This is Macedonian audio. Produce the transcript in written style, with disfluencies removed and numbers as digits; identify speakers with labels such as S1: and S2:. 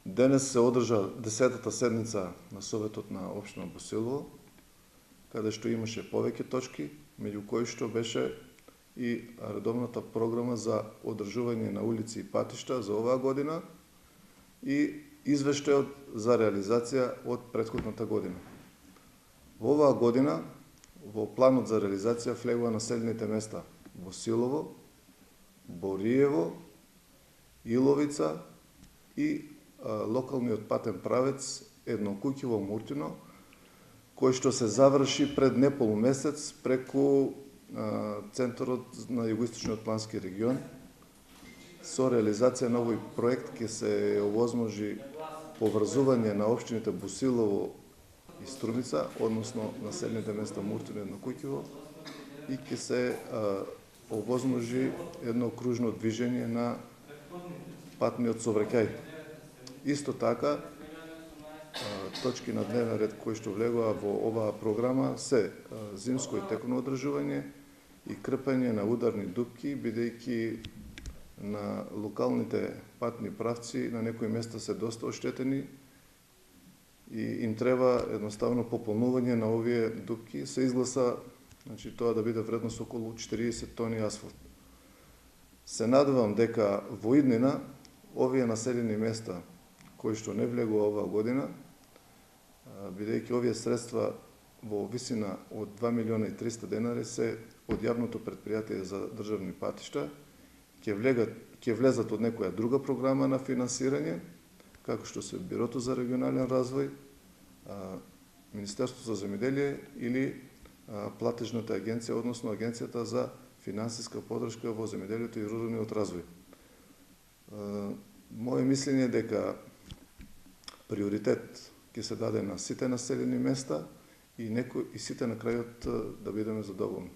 S1: Денес се одржа 10-та седница на Советот на општина Босилово, каде што имаше повеќе точки, меѓу кои што беше и редовната програма за одржување на улици и патишта за оваа година и извештајот за реализација од претходната година. Во оваа година во планот за реализација влегува населените места Босилово, Бориево, Иловица и локалниот патен правец Еднокуќево Муртино, кој што се заврши пред неполумесец преку Центарот на Југоисточниот плански регион. Со реализација на овој проект ќе се овозможи поврзување на општините Босилово и Струмица, односно населените места Муртино и Еднокуќево, и ќе се овозможи едно кружно движење на патниот сообраќај. Исто така, точки на дневен ред кои што влегува во оваа програма се зимско и текно одржување и крпење на ударни дупки, бидејќи на локалните патни правци на некои места се доста оштетени и им треба едноставно пополнување на овие дупки. Се изгласа тоа да биде вредност околу 40 тони асфалт. Се надевам дека во иднина овие населени места кои што не влегува оваа година, бидејќи овие средства во висина од 2 милиона и 300 денари се од јавното претпријатие за државни патишта, ќе влезат од некоја друга програма на финансирање, како што се Бирото за регионален развој, Министерството за земјоделие или платежната агенција, односно Агенцијата за финансиска поддршка во земјоделието и руралниот развој. Моје мислење е дека приоритет ќе се даде на сите населени места и сите на крајот да бидеме задоволни.